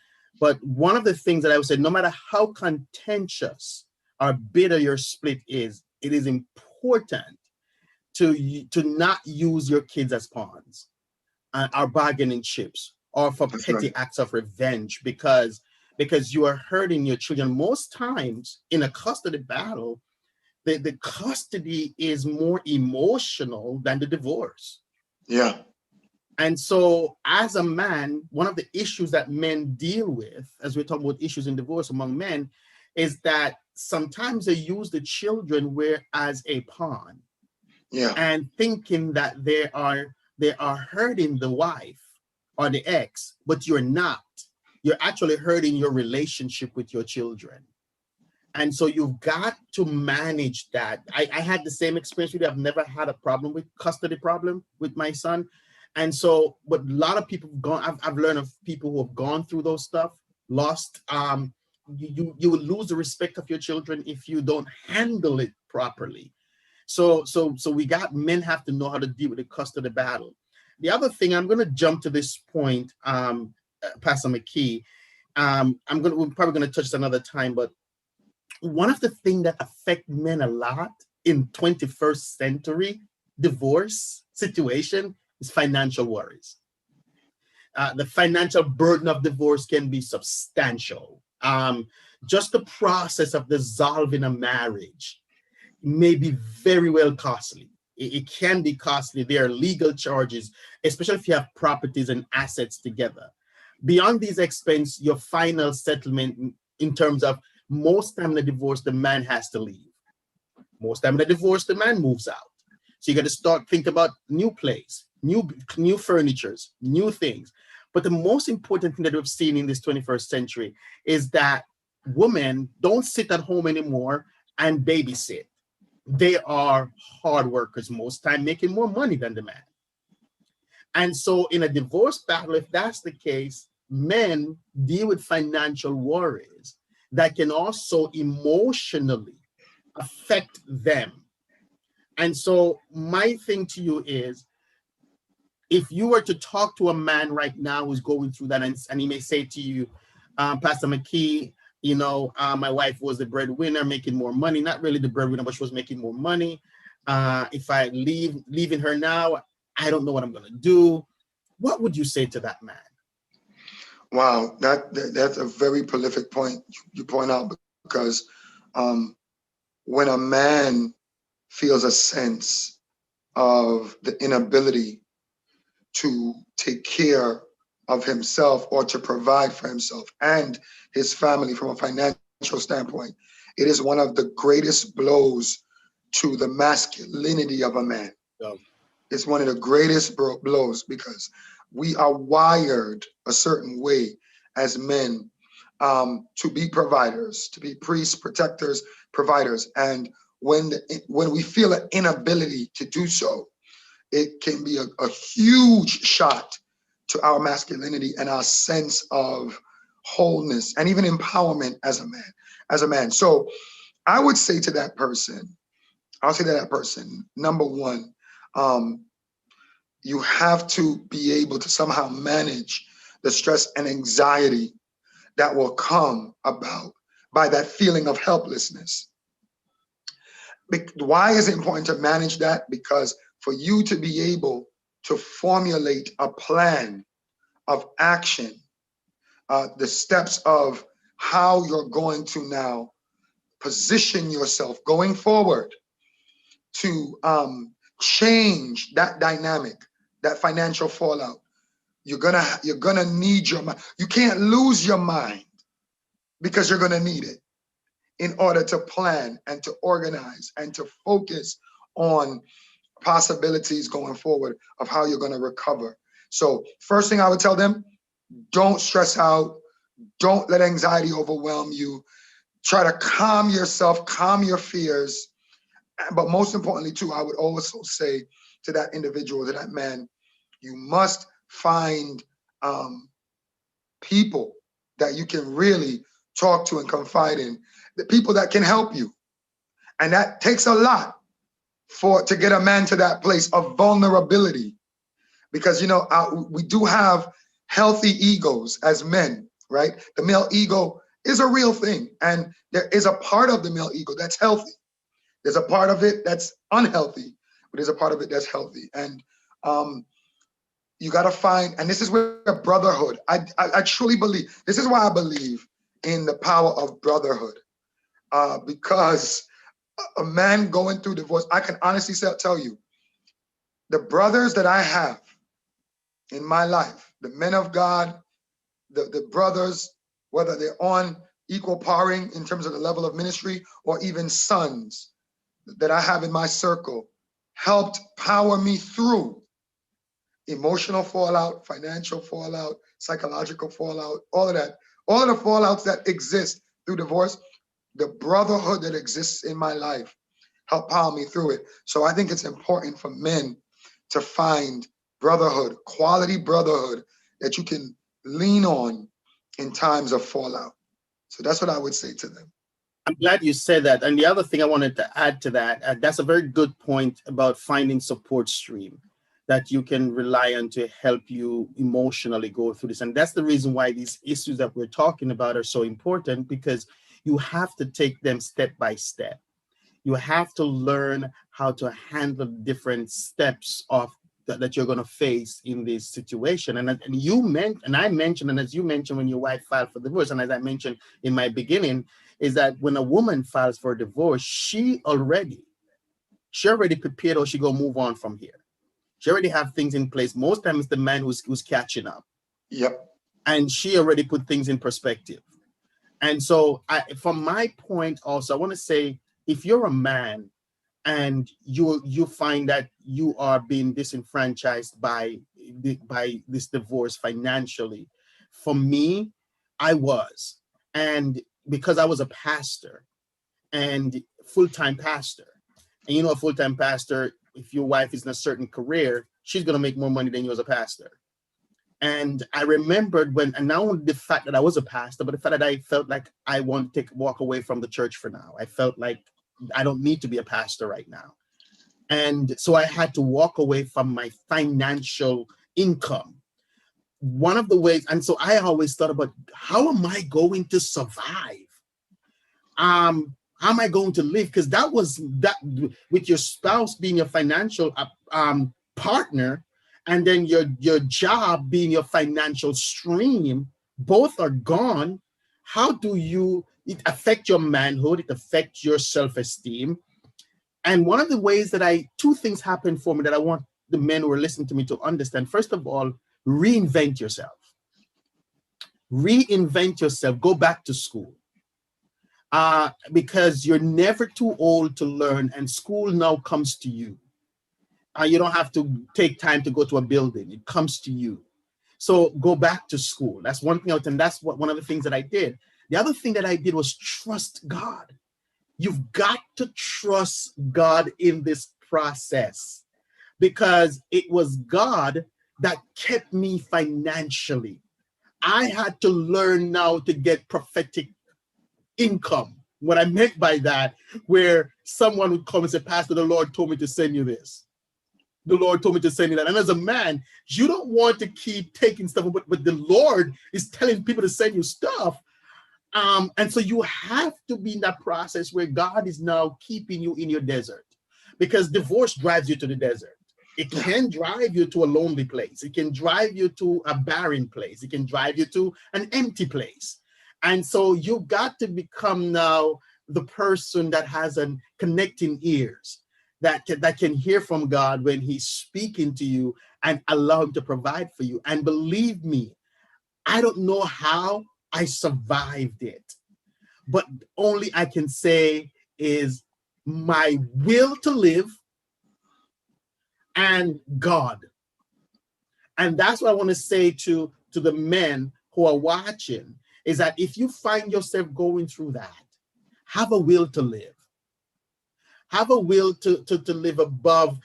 But one of the things that I would say, no matter how contentious or bitter your split is, it is important to not use your kids as pawns or bargaining chips or for that's petty right. acts of revenge because you are hurting your children. Most times in a custody battle, the custody is more emotional than the divorce. Yeah, And so as a man, one of the issues that men deal with, as we're talking about issues in divorce among men, is that sometimes they use the children as a pawn yeah, and thinking that they are hurting the wife or the ex, but you're not. You're actually hurting your relationship with your children. And so you've got to manage that. I had the same experience with you. I've never had a problem with custody problem with my son. And so, but a lot of people have gone, I've learned of people who have gone through those stuff, lost, you will lose the respect of your children if you don't handle it properly. So we got men have to know how to deal with the cost of the battle. The other thing, I'm going to jump to this point, Pastor McKee. We're probably going to touch this another time, but one of the things that affect men a lot in 21st century divorce situation is financial worries. The financial burden of divorce can be substantial. Just the process of dissolving a marriage may be very well costly. It can be costly. There are legal charges, especially if you have properties and assets together. Beyond these expenses, your final settlement in terms of most time in a divorce, the man has to leave. Most time in a divorce, the man moves out. So you got to start think about new place, new furnitures, new things. But the most important thing that we've seen in this 21st century is that women don't sit at home anymore and babysit. They are hard workers most time, making more money than the man. And so in a divorce battle, if that's the case, men deal with financial worries that can also emotionally affect them. And so my thing to you is, if you were to talk to a man right now who's going through that, and he may say to you, Pastor McKee, my wife was the breadwinner, making more money, not really the breadwinner, but she was making more money. If I leaving her now, I don't know what I'm going to do. What would you say to that man? wow, that's a very prolific point you point out, because when a man feels a sense of the inability to take care of himself or to provide for himself and his family from a financial standpoint, it is one of the greatest blows to the masculinity of a man. Yeah. It's one of the greatest blows because we are wired a certain way as men, to be providers, to be priests, protectors, providers. And when we feel an inability to do so, it can be a huge shot to our masculinity and our sense of wholeness and even empowerment as a man, So I would say to that person, number one, um, you have to be able to somehow manage the stress and anxiety that will come about by that feeling of helplessness. Why is it important to manage that? Because for you to be able to formulate a plan of action, the steps of how you're going to now position yourself going forward to change that dynamic, that financial fallout. You're gonna need your mind. You can't lose your mind because you're gonna need it in order to plan and to organize and to focus on possibilities going forward of how you're gonna recover. So first thing I would tell them, don't stress out. Don't let anxiety overwhelm you. Try to calm yourself, calm your fears. But most importantly, too, I would also say to that individual, to that man, you must find people that you can really talk to and confide in, the people that can help you. And that takes a lot to get a man to that place of vulnerability. Because, we do have healthy egos as men, right? The male ego is a real thing. And there is a part of the male ego that's healthy. There's a part of it that's unhealthy, but there's a part of it that's healthy. And you got to find, and this is where brotherhood, I truly believe, this is why I believe in the power of brotherhood. Because a man going through divorce, I can honestly tell you, the brothers that I have in my life, the men of God, the brothers, whether they're on equal paring in terms of the level of ministry or even sons that I have in my circle, helped power me through emotional fallout, financial fallout, psychological fallout, all of that, all of the fallouts that exist through divorce. The brotherhood that exists in my life helped power me through it. So I think it's important for men to find brotherhood, quality brotherhood that you can lean on in times of fallout. So that's what I would say to them. I'm glad you said that. And the other thing I wanted to add to that, that's a very good point about finding support stream that you can rely on to help you emotionally go through this. And that's the reason why these issues that we're talking about are so important, because you have to take them step by step. You have to learn how to handle different steps of that you're going to face in this situation. And you meant, and I mentioned, and as you mentioned, when your wife filed for divorce, and as I mentioned in my beginning, is that when a woman files for divorce, she already prepared, or she gonna move on from here. She already have things in place. Most times it's the man who's catching up. Yep. And she already put things in perspective. And so from my point also, I want to say, if you're a man and you find that you are being disenfranchised by this divorce financially, for me, I was. And because I was a pastor and full-time pastor, and a full-time pastor, if your wife is in a certain career, she's going to make more money than you as a pastor. And I remembered and not only the fact that I was a pastor, but the fact that I felt like I want to walk away from the church for now. I felt like I don't need to be a pastor right now. And so I had to walk away from my financial income. One of the ways, and so I always thought about, how am I going to survive? How am I going to live? Because that with your spouse being your financial partner, and then your job being your financial stream, both are gone. How do you It affects your manhood. It affects your self-esteem. And one of the ways that two things happen for me that I want the men who are listening to me to understand. First of all, reinvent yourself. Reinvent yourself. Go back to school. Because you're never too old to learn, and school now comes to you. You don't have to take time to go to a building. It comes to you. So go back to school. That's one thing, and that's one of the things that I did. The other thing that I did was trust God. You've got to trust God in this process, because it was God that kept me financially. I had to learn now to get prophetic income. What I meant by that, where someone would come and say, Pastor, the Lord told me to send you this. The Lord told me to send you that. And as a man, you don't want to keep taking stuff, but the Lord is telling people to send you stuff. And so you have to be in that process where God is now keeping you in your desert, because divorce drives you to the desert. It can drive you to a lonely place. It can drive you to a barren place. It can drive you to an empty place. And so you've got to become now the person that has an connecting ears, that can hear from God when he's speaking to you, and allow him to provide for you. And believe me, I don't know how I survived it, but only I can say is my will to live and God. And that's what I want to say to the men who are watching, is that if you find yourself going through that, have a will to live. Have a will to live above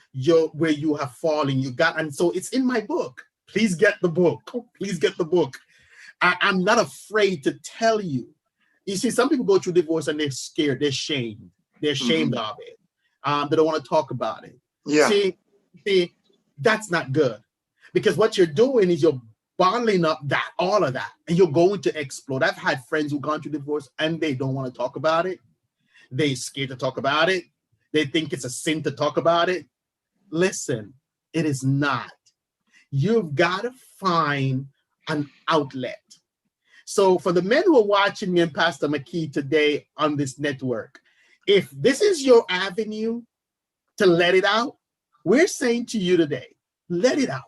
where you have fallen. And so it's in my book. Please get the book. Please get the book. I'm not afraid to tell you. You see, some people go through divorce and they're scared. They're shamed. They're ashamed of it. They don't want to talk about it. Yeah. See, that's not good, because what you're doing is you're bottling up all of that, and you're going to explode. I've had friends who've gone through divorce and they don't want to talk about it. They're scared to talk about it. They think it's a sin to talk about it. Listen, it is not. You've got to find an outlet. So for the men who are watching me and Pastor McKee today on this network, if this is your avenue to let it out, we're saying to you today, let it out.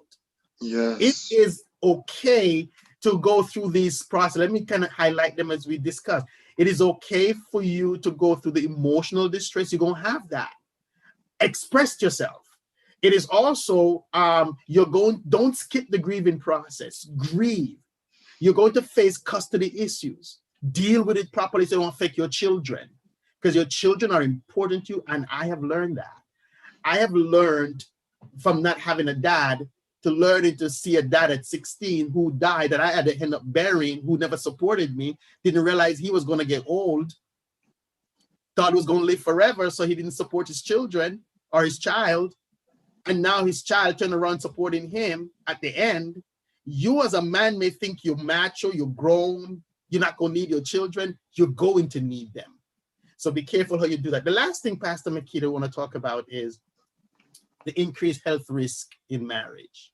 Yes. It is okay to go through these process. Let me kind of highlight them as we discuss. It is okay for you to go through the emotional distress. You're going to have that. Express yourself. It is also, don't skip the grieving process. Grieve. You're going to face custody issues. Deal with it properly so it won't affect your children, because your children are important to you, and I have learned that. I have learned from not having a dad to learning to see a dad at 16 who died, that I had to end up burying, who never supported me, didn't realize he was going to get old, thought he was going to live forever, so he didn't support his children or his child. And now his child turned around supporting him at the end. You as a man may think you're macho, you're grown, you're not going to need your children. You're going to need them. So be careful how you do that. The last thing, Pastor McKee, I want to talk about is the increased health risk in marriage.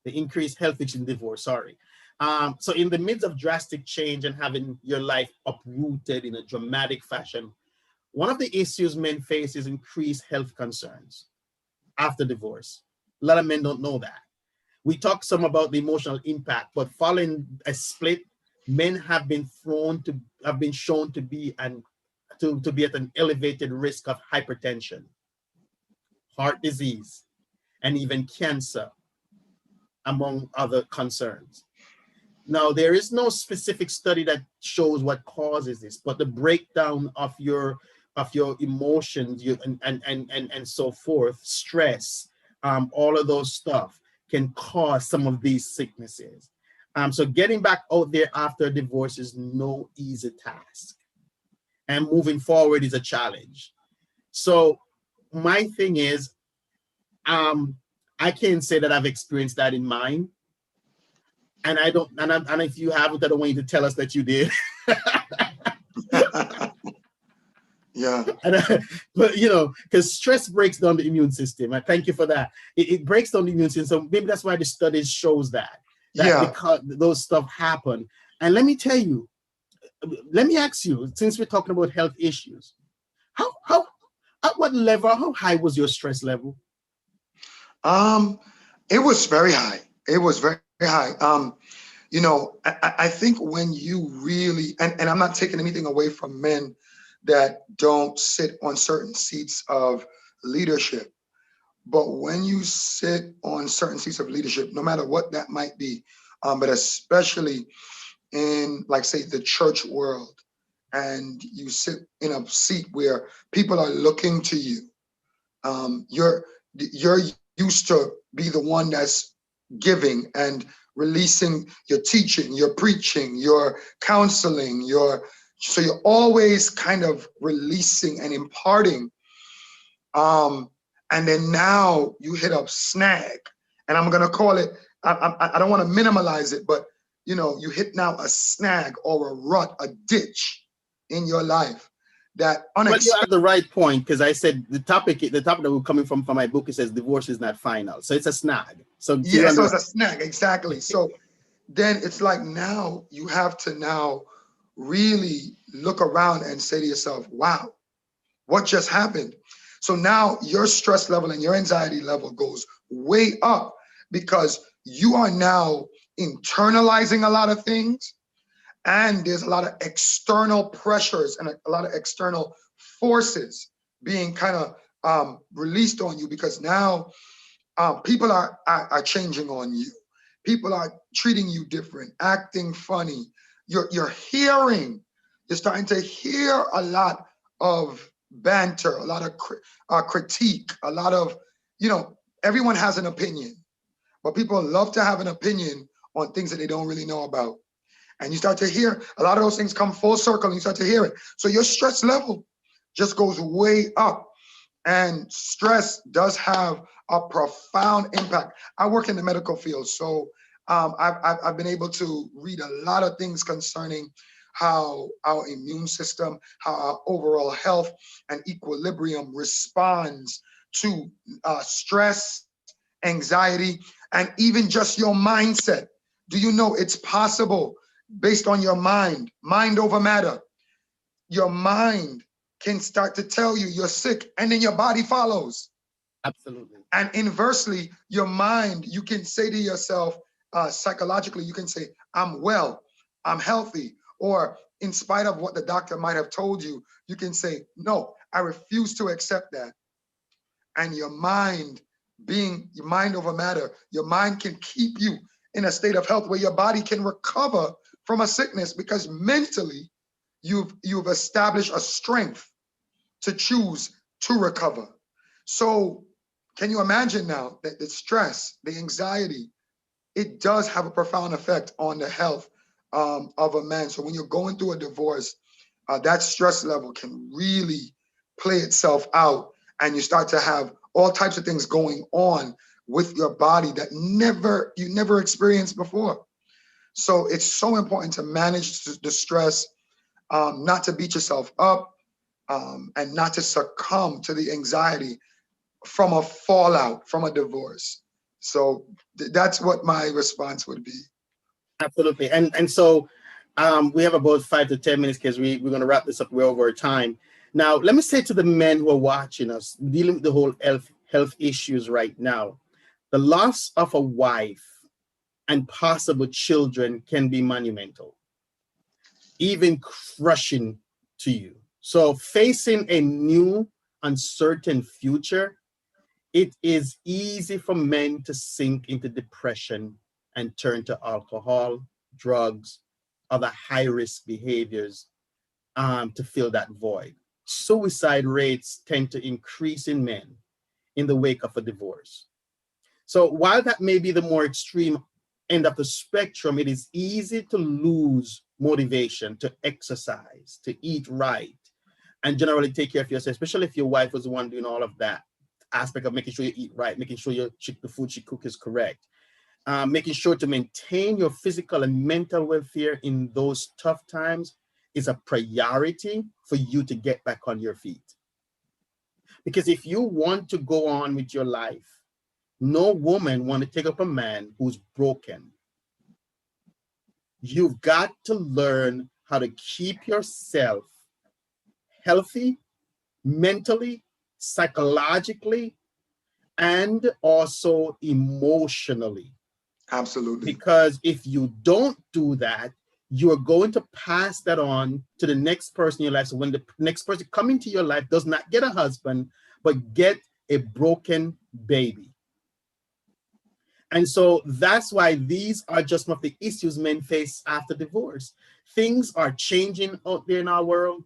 The increased health risk in divorce, sorry. So in the midst of drastic change and having your life uprooted in a dramatic fashion, one of the issues men face is increased health concerns after divorce. A lot of men don't know that. We talk some about the emotional impact, but following a split, men have been shown to be at an elevated risk of hypertension, heart disease, and even cancer, among other concerns. Now, there is no specific study that shows what causes this, but the breakdown of your emotions and so forth, stress, all of those stuff can cause some of these sicknesses. So getting back out there after divorce is no easy task, and moving forward is a challenge. So my thing is, I can't say that I've experienced that in mine, and I don't. And if you haven't, I don't want you to tell us that you did. Yeah. But because stress breaks down the immune system. I thank you for that. It breaks down the immune system. So maybe that's why the studies shows that Yeah. because those stuff happen. And let me tell you, let me ask you, since we're talking about health issues, how at what level, how high was your stress level? Um, it was very high. It was very high. I think when you really, and I'm not taking anything away from men that don't sit on certain seats of leadership, but when you sit on certain seats of leadership, no matter what that might be, but especially in, like, say, the church world, and you sit in a seat where people are looking to you, you're used to be the one that's giving and releasing your teaching, your preaching, your counseling, so you're always kind of releasing and imparting. Um, and then now you hit a snag, and I'm gonna call it. I don't want to minimalize it, but you hit now a snag or a rut, a ditch in your life that Well, you're unexpected. at the right point, because I said the topic that we're coming from my book, it says divorce is not final, so it's a snag. So you're Yeah, on the so right. it's a snag, exactly. So then it's like now you have to now really look around and say to yourself, wow, what just happened? So now your stress level and your anxiety level goes way up because you are now internalizing a lot of things, and there's a lot of external pressures and a lot of external forces being kind of released on you, because now people are changing on you. People are treating you different, acting funny. You're hearing, you're starting to hear a lot of banter, a lot of critique, a lot of, everyone has an opinion, but people love to have an opinion on things that they don't really know about. And you start to hear a lot of those things come full circle, and you start to hear it. So your stress level just goes way up. And stress does have a profound impact. I work in the medical field, so I've been able to read a lot of things concerning how our immune system, how our overall health and equilibrium responds to stress, anxiety, and even just your mindset. Do you know it's possible based on your mind over matter? Your mind can start to tell you you're sick, and then your body follows. Absolutely. And inversely, your mind, you can say to yourself, psychologically, you can say, I'm well, I'm healthy. Or in spite of what the doctor might have told you, you can say, no, I refuse to accept that. And your mind, being your mind over matter, your mind can keep you in a state of health where your body can recover from a sickness, because mentally you've established a strength to choose to recover. So can you imagine now that the stress, the anxiety, it does have a profound effect on the health of a man. So when you're going through a divorce, that stress level can really play itself out, and you start to have all types of things going on with your body that you never experienced before. So it's so important to manage the stress, not to beat yourself up, and not to succumb to the anxiety from a fallout from a divorce. So that's what my response would be. Absolutely. And so we have about 5 to 10 minutes, because we're going to wrap this up. We're over time. Now, let me say to the men who are watching us, dealing with the whole health issues right now, the loss of a wife and possible children can be monumental, even crushing to you. So facing a new uncertain future, it is easy for men to sink into depression and turn to alcohol, drugs, other high risk behaviors to fill that void. Suicide rates tend to increase in men in the wake of a divorce. So while that may be the more extreme end of the spectrum, it is easy to lose motivation to exercise, to eat right, and generally take care of yourself, especially if your wife was the one doing all of that aspect of making sure you eat right, making sure the food she cook is correct, making sure to maintain your physical and mental welfare in those tough times is a priority for you to get back on your feet. Because if you want to go on with your life, no woman want to take up a man who's broken. You've got to learn how to keep yourself healthy mentally, psychologically, and also emotionally. Absolutely. Because if you don't do that, you're going to pass that on to the next person in your life. So when the next person coming to your life does not get a husband, but get a broken baby. And so that's why these are just some of the issues men face after divorce. Things are changing out there in our world.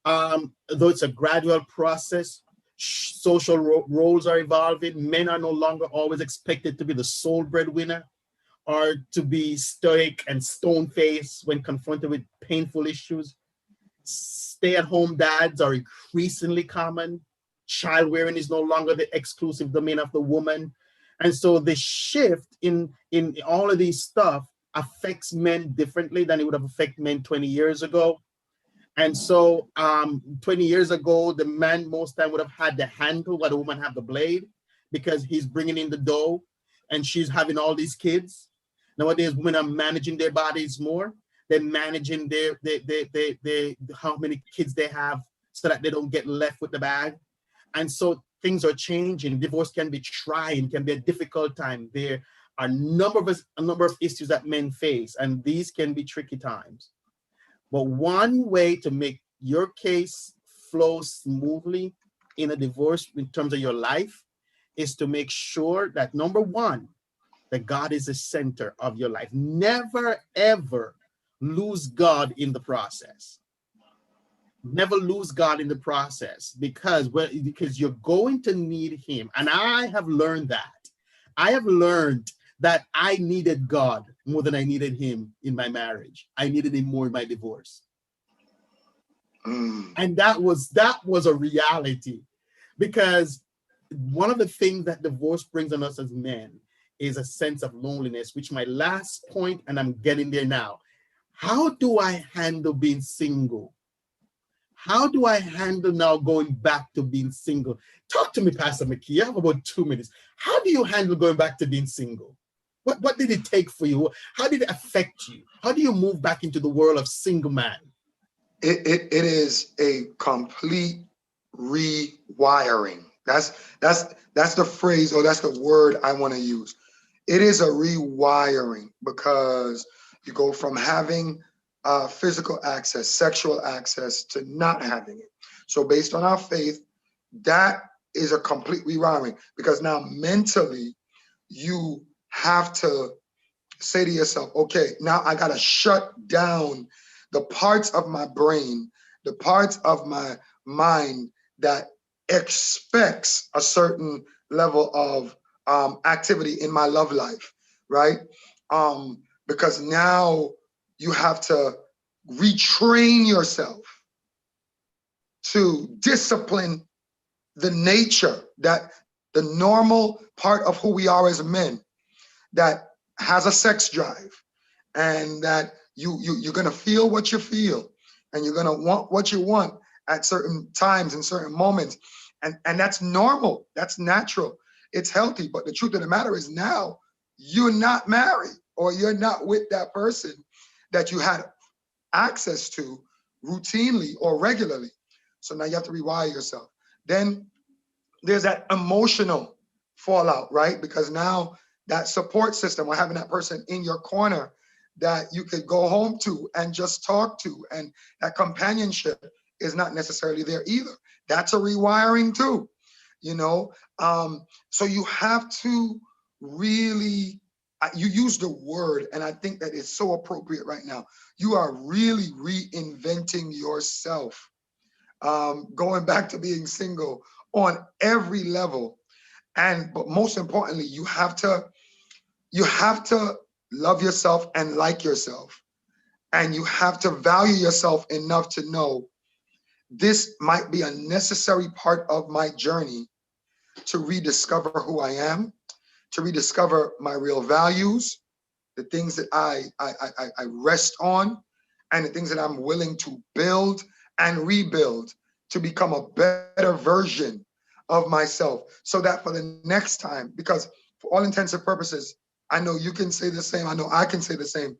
Though it's a gradual process, social roles are evolving. Men are no longer always expected to be the sole breadwinner or to be stoic and stone faced when confronted with painful issues. Stay at home dads are increasingly common. Child rearing is no longer the exclusive domain of the woman. And so the shift in all of these stuff affects men differently than it would have affected men 20 years ago. And so 20 years ago, the man most time would have had the handle while the woman had the blade because he's bringing in the dough and she's having all these kids. Nowadays, women are managing their bodies more. They're managing their how many kids they have so that they don't get left with the bag. And so things are changing. Divorce can be trying, can be a difficult time. There are a number of issues that men face, and these can be tricky times. But one way to make your case flow smoothly in a divorce in terms of your life is to make sure that number one, that God is the center of your life. Never, ever lose God in the process. Never lose God in the process because you're going to need him. And I have learned that. I have learned that I needed God more than I needed him in my marriage. I needed him more in my divorce. And that was a reality because one of the things that divorce brings on us as men is a sense of loneliness, which my last point, and I'm getting there now. How do I handle being single? How do I handle now going back to being single? Talk to me, Pastor McKee. You have about 2 minutes. How do you handle going back to being single? What did it take for you? How did it affect you? How do you move back into the world of single man? It is a complete rewiring. That's the phrase, or that's the word I want to use. It is a rewiring because you go from having physical access, sexual access, to not having it. So based on our faith, that is a complete rewiring because now mentally you have to say to yourself, okay, now I got to shut down the parts of my brain, the parts of my mind that expects a certain level of activity in my love life, right? Because now you have to retrain yourself to discipline the nature, that the normal part of who we are as men that has a sex drive, and that you're gonna feel what you feel, and you're gonna want what you want at certain times and certain moments, and that's normal, that's natural, it's healthy. But the truth of the matter is now you're not married, or you're not with that person that you had access to routinely or regularly. So now you have to rewire yourself. Then there's that emotional fallout, right? Because now that support system, or having that person in your corner that you could go home to and just talk to, and that companionship is not necessarily there either. That's a rewiring too, you know? So you have to really, you use the word, and I think that it's so appropriate right now. You are really reinventing yourself, going back to being single on every level. But most importantly, you have to love yourself and like yourself. And you have to value yourself enough to know this might be a necessary part of my journey to rediscover who I am, to rediscover my real values, the things that I rest on, and the things that I'm willing to build and rebuild to become a better version of myself. So that for the next time, because for all intents and purposes, I know you can say the same, I know I can say the same.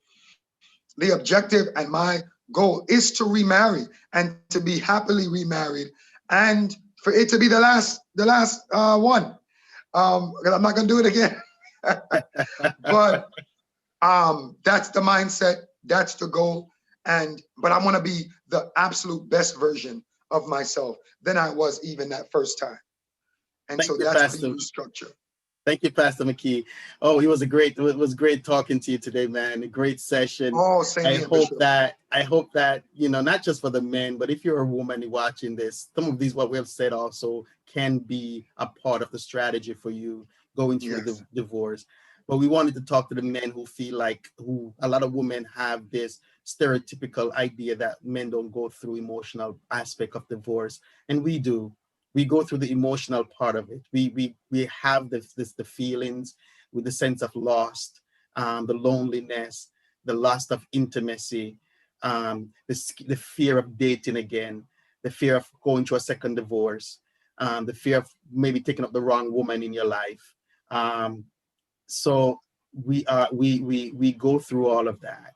The objective and my goal is to remarry and to be happily remarried, and for it to be the last one. 'Cause I'm not gonna do it again. But that's the mindset, that's the goal. But I want to be the absolute best version of myself than I was even that first time. And Thank so you, that's how Pastor. you structure. Thank you, Pastor McKee. Oh, it was great talking to you today, man. A great session. Oh, same here, Bishop. I hope that, not just for the men, but if you're a woman watching this, some of these what we have said also can be a part of the strategy for you going through the Yes. divorce. But we wanted to talk to the men who feel like who a lot of women have this stereotypical idea that men don't go through emotional aspect of divorce, and we do. We go through the emotional part of it. We have the feelings with the sense of loss, the loneliness, the loss of intimacy, the fear of dating again, the fear of going through a second divorce, the fear of maybe taking up the wrong woman in your life. So we go through all of that,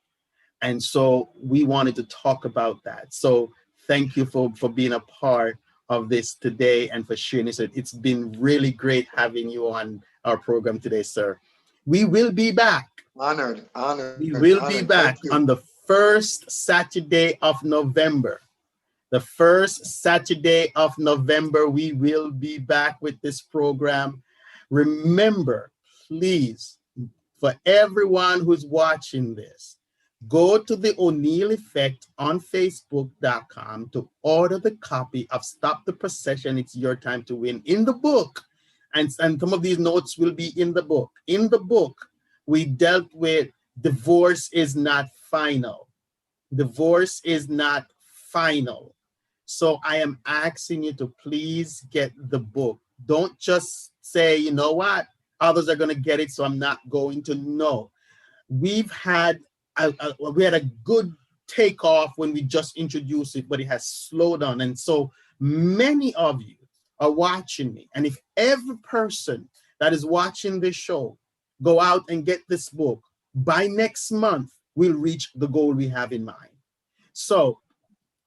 and so we wanted to talk about that. So thank you for being a part of this today and for sharing this. It's been really great having you on our program today, sir. We will be back. Honored, We honored, will honored. be Thank back you. on the first Saturday of November. The first Saturday of November, we will be back with this program. Remember, please, for everyone who's watching this, go to the Oneil Effect on Facebook.com to order the copy of Stop the Procession, It's Your Time to Win in the book. And some of these notes will be in the book. In the book, we dealt with divorce is not final. Divorce is not final. So I am asking you to please get the book. Don't just say, you know what, others are going to get it, so I'm not going to. No. We've had we had a good takeoff when we just introduced it, but it has slowed down. And so many of you are watching me. And if every person that is watching this show go out and get this book, by next month, we'll reach the goal we have in mind. So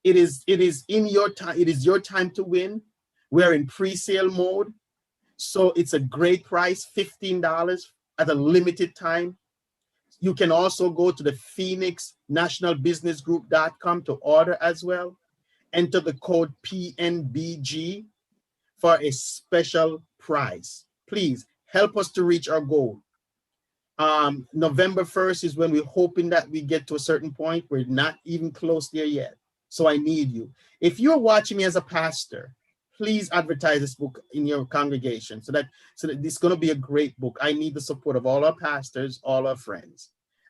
it is in your time. It is your time to win. We're in pre-sale mode. So it's a great price, $15 at a limited time. You can also go to the phoenixnationalbusinessgroup.com to order as well. Enter the code PNBG for a special price. Please help us to reach our goal. November 1st is when we're hoping that we get to a certain point. We're not even close there yet. So I need you. If you're watching me as a pastor, please advertise this book in your congregation so that this is going to be a great book. I need the support of all our pastors, all our friends.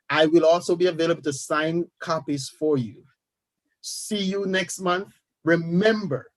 I will also be available to sign copies for you. See you next month. Remember,